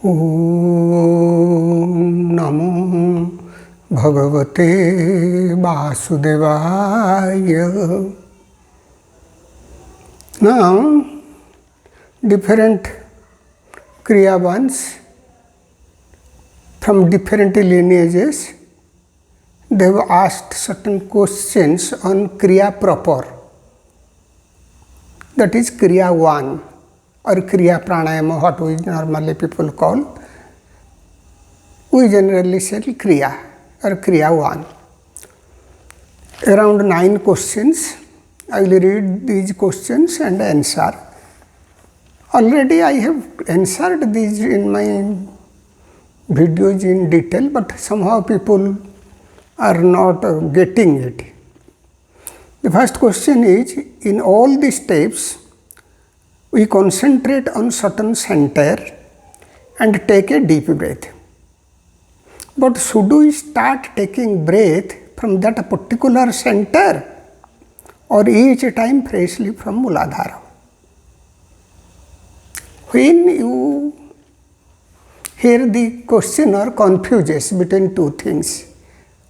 Om Namo Bhagavate Vasudevaya. Now, different Kriyavans from different lineages, they have asked certain questions on Kriya Proper, that is Kriya 1 or Kriya Pranayama, what we normally people call. We generally say Kriya or Kriya 1. Around 9 questions. I will read these questions and answer. Already I have answered these in my videos in detail, but somehow people are not getting it. The first question is, in all the steps, we concentrate on certain center and take a deep breath. But should we start taking breath from that particular center or each time freshly from Muladhara? When you hear the questioner confuses between two things,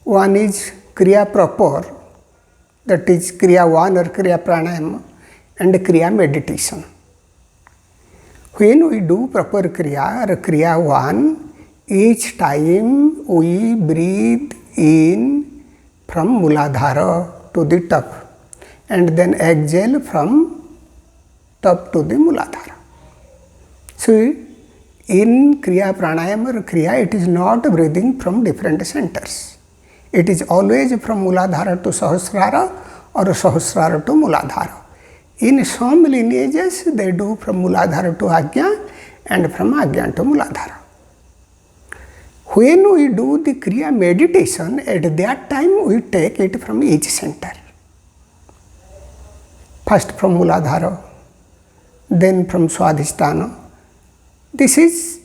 one is Kriya Proper, that is Kriya 1 or Kriya Pranayama, and Kriya meditation. When we do proper Kriya or Kriya 1, each time we breathe in from Muladhara to the top and then exhale from top to the Muladhara. So, in Kriya Pranayama or Kriya, it is not breathing from different centers. It is always from Muladhara to Sahasrara or Sahasrara to Muladhara. In some lineages, they do from Muladhara to Ajna and from Ajna to Muladhara. When we do the Kriya meditation, at that time we take it from each center. First from Muladhara, then from Swadhisthana. This is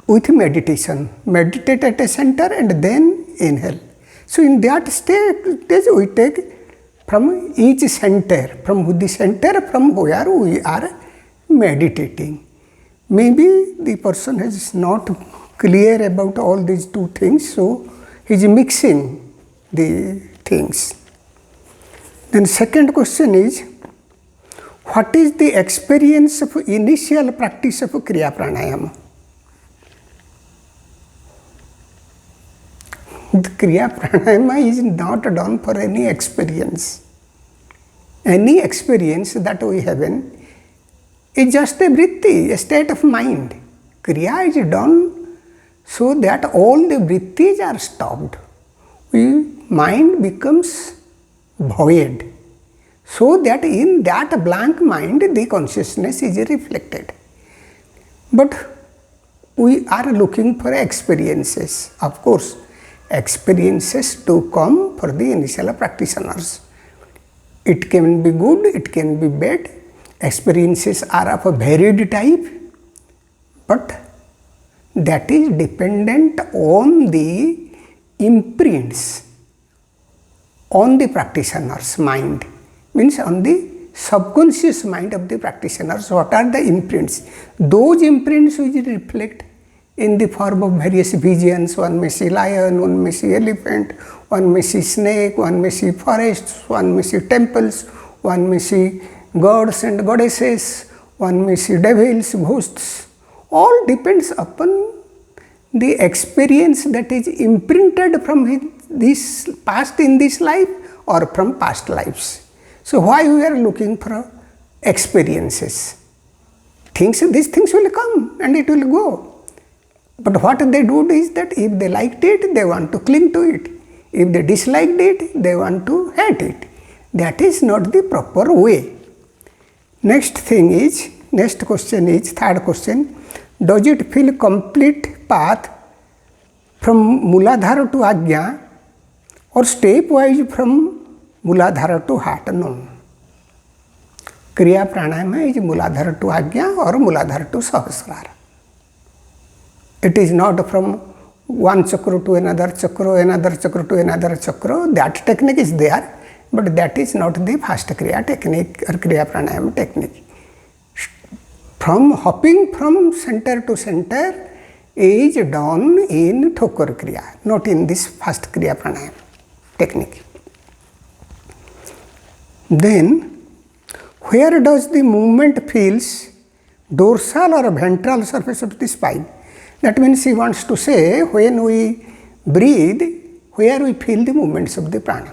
with meditation. Meditate at a center and then inhale. So in that stage we take from each center, from the center from where we are meditating. Maybe the person is not clear about all these two things, so he is mixing the things. Then second question is, what is the experience of initial practice of Kriya Pranayama? The Kriya Pranayama is not done for any experience. Any experience that we have in is just a vritti, a state of mind. Kriya is done so that all the vrittis are stopped. Mind becomes void. So that in that blank mind the consciousness is reflected. But we are looking for experiences. Of course, experiences to come for the initial practitioners. It can be good, it can be bad. Experiences are of a varied type, but that is dependent on the imprints on the practitioner's mind. Means on the subconscious mind of the practitioners. What are the imprints? Those imprints which reflect in the form of various visions. One may see lion, one may see elephant, one may see snake, one may see forests, one may see temples, one may see gods and goddesses, one may see devils, ghosts. All depends upon the experience that is imprinted from this past in this life or from past lives. So why we are looking for experiences? These things will come and it will go. But what they do is that if they liked it, they want to cling to it. If they disliked it, they want to hate it. That is not the proper way. Next question is, third question, does it feel complete path from Muladhara to Ajna or stepwise from Muladhara to heart? No. Kriya Pranayama is Muladhara to Ajna or Muladhara to Sahasrara. It is not from one chakra to another chakra, another chakra to another chakra. That technique is there, but that is not the fast Kriya technique or Kriya Pranayama technique. from hopping from center to center is done in Thokar Kriya, not in this first Kriya Pranayama technique. Then, where does the movement feels dorsal or ventral surface of the spine? That means he wants to say, when we breathe, where we feel the movements of the prana.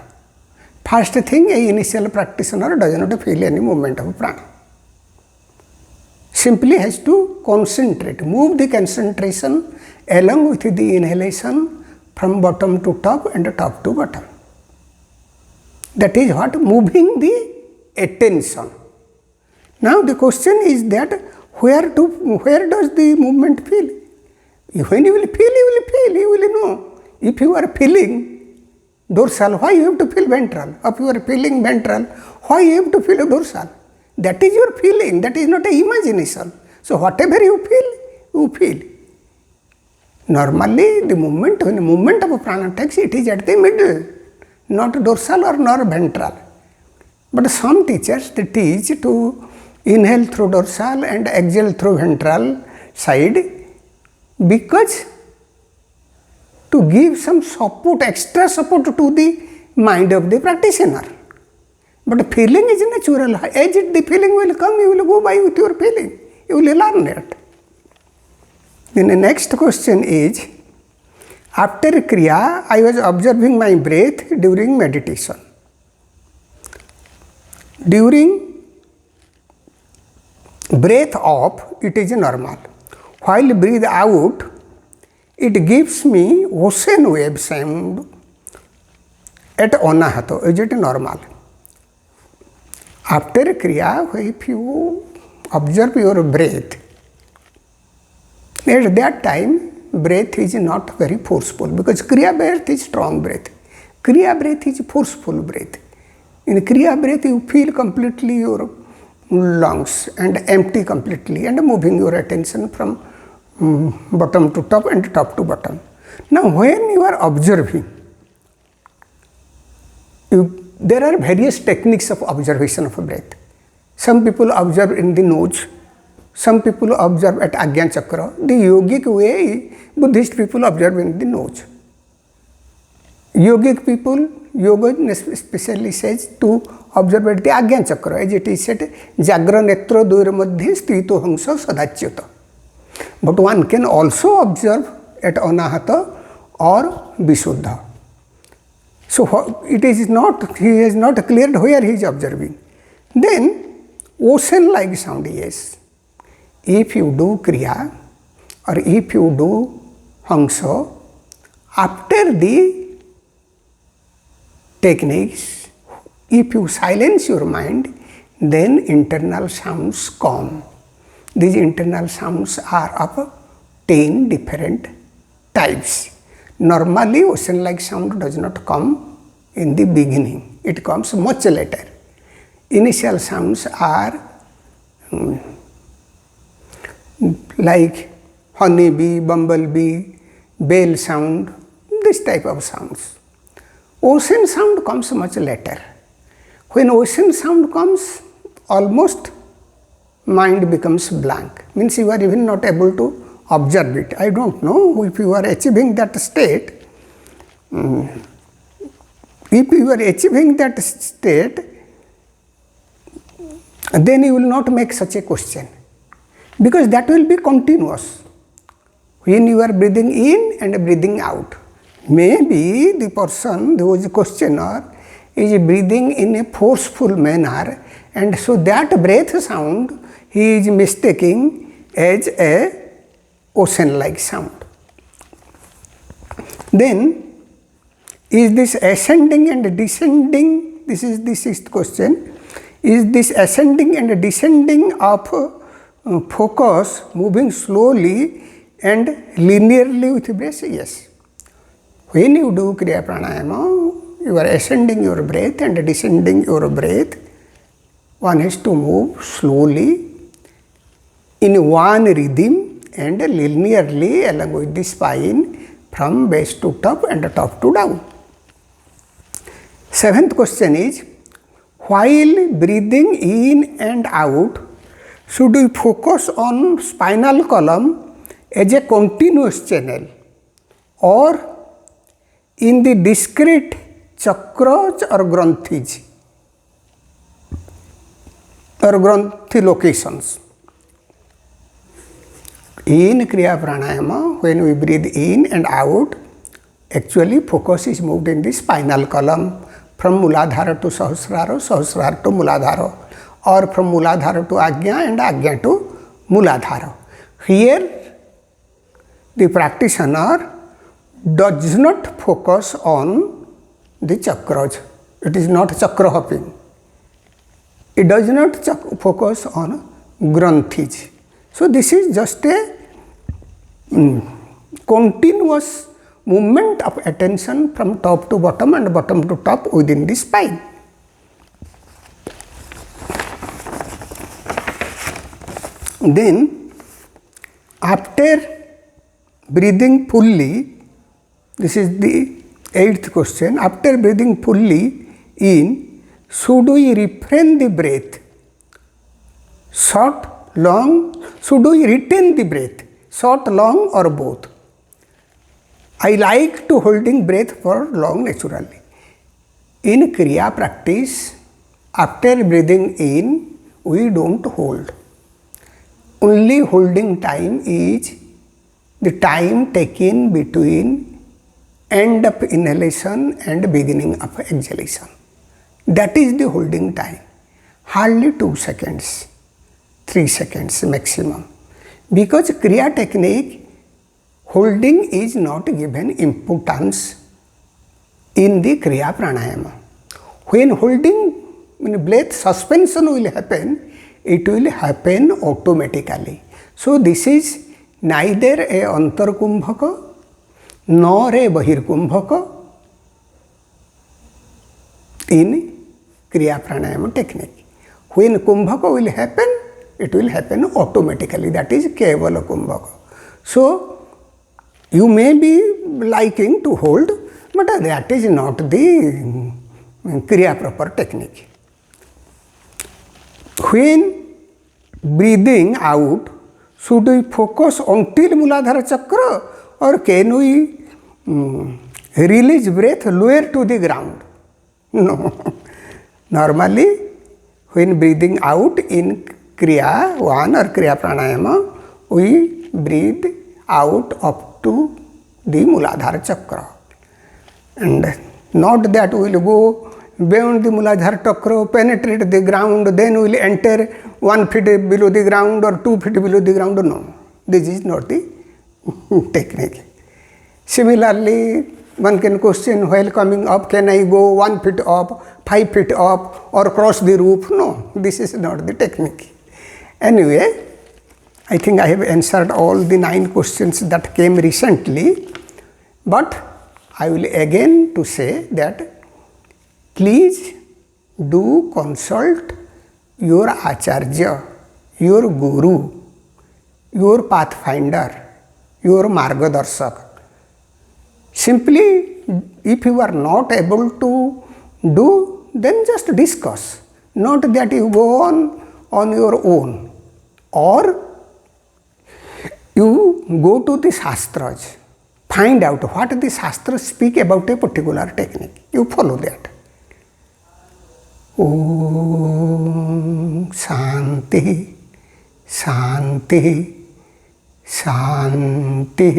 First thing, a initial practitioner does not feel any movement of prana. Simply has to concentrate, move the concentration along with the inhalation from bottom to top and top to bottom. That is what moving the attention. Now the question is that where does the movement feel? When you will feel, you will know. If you are feeling dorsal, why you have to feel ventral? If you are feeling ventral, why you have to feel dorsal? That is your feeling, that is not an imagination. So whatever you feel, you feel. Normally the movement, when the movement of a prana takes, it is at the middle, not dorsal or nor ventral. But some teachers, they teach to inhale through dorsal and exhale through ventral side, because to give some support, extra support to the mind of the practitioner. But feeling is natural. As the feeling will come, you will go by with your feeling. You will learn it. Then the next question is, after Kriya, I was observing my breath during meditation. During breath up, it is normal. While breathe out, it gives me ocean wave sound at anahato. Is it normal? After Kriya, if you observe your breath, at that time, breath is not very forceful, because Kriya breath is strong breath. Kriya breath is forceful breath. In Kriya breath, you feel completely your lungs and empty completely, and moving your attention from bottom to top and top to bottom. Now, when you are observing, there are various techniques of observation of breath. Some people observe in the nose, some people observe at Ajna Chakra. The yogic way, Buddhist people observe in the nose. Yogic people, yoga especially says to observe at the Ajna Chakra, as it is said, Jagra Netra Doir Madhye Sthito Hamsa Sadachyuta. But one can also observe at Anahata or Visuddha. So it is not, he has not cleared where he is observing. Then, ocean-like sound, yes. If you do Kriya or if you do Hamsa, after the techniques, if you silence your mind, then internal sounds come. These internal sounds are of 10 different types. Normally, ocean-like sound does not come in the beginning. It comes much later. Initial sounds are like honeybee, bumblebee, bell sound, this type of sounds. Ocean sound comes much later. When ocean sound comes, almost mind becomes blank. Means you are even not able to observe it. I don't know if you are achieving that state. If you are achieving that state, then you will not make such a question, because that will be continuous. When you are breathing in and breathing out, maybe the person who is a questioner is breathing in a forceful manner, and so that breath sound he is mistaking as a ocean-like sound. Then, is this ascending and descending? This is the sixth question. Is this ascending and descending of focus moving slowly and linearly with breath? Yes. When you do Kriya Pranayama, you are ascending your breath and descending your breath. One has to move slowly in one rhythm and linearly along with the spine from base to top and top to down. Seventh question is, while breathing in and out, should we focus on spinal column as a continuous channel or in the discrete chakras or granthis or granthi locations? In Kriya Pranayama, when we breathe in and out, actually focus is moved in the spinal column from Muladhara to Sahasrara, Sahasrara to Muladhara, or from Muladhara to Agnya and Agnya to Muladhara. Here, the practitioner does not focus on the chakras. It is not chakra hopping. It does not focus on granthis. So, this is just a continuous movement of attention from top to bottom and bottom to top within the spine. Then, after breathing fully, this is the 8th question, after breathing fully in, should we refrain the breath? Short, long, should we retain the breath? Short, long or both? I like to holding breath for long naturally. In Kriya practice, after breathing in, we don't hold. Only holding time is the time taken between end of inhalation and beginning of exhalation. That is the holding time. Hardly 2 seconds, 3 seconds maximum. Because Kriya technique, holding is not given importance in the Kriya Pranayama. When holding, breath suspension will happen, it will happen automatically. So, this is neither a antarkumbhaka nor a bahirkumbhaka in Kriya Pranayama technique. When kumbhaka will happen, it will happen automatically. That is kevala kumbhaka. So, you may be liking to hold, but that is not the Kriya Proper technique. When breathing out, should we focus until Muladhara Chakra or can we release breath lower to the ground? No. Normally, when breathing out in Kriya 1 or Kriya Pranayama, we breathe out up to the Muladhara Chakra. And not that we will go beyond the Muladhara Chakra, penetrate the ground, then we will enter 1 feet below the ground or 2 feet below the ground. No, this is not the technique. Similarly, one can question while coming up, can I go 1 feet up, 5 feet up or cross the roof? No, this is not the technique. Anyway, I think I have answered all the 9 questions that came recently, but I will again to say that please do consult your Acharya, your Guru, your Pathfinder, your Margadarshak. Simply, if you are not able to do, then just discuss. Not that you go on your own. Or you go to the Shastras, find out what the Shastras speak about a particular technique. You follow that. Om Shanti, Shanti, Shanti.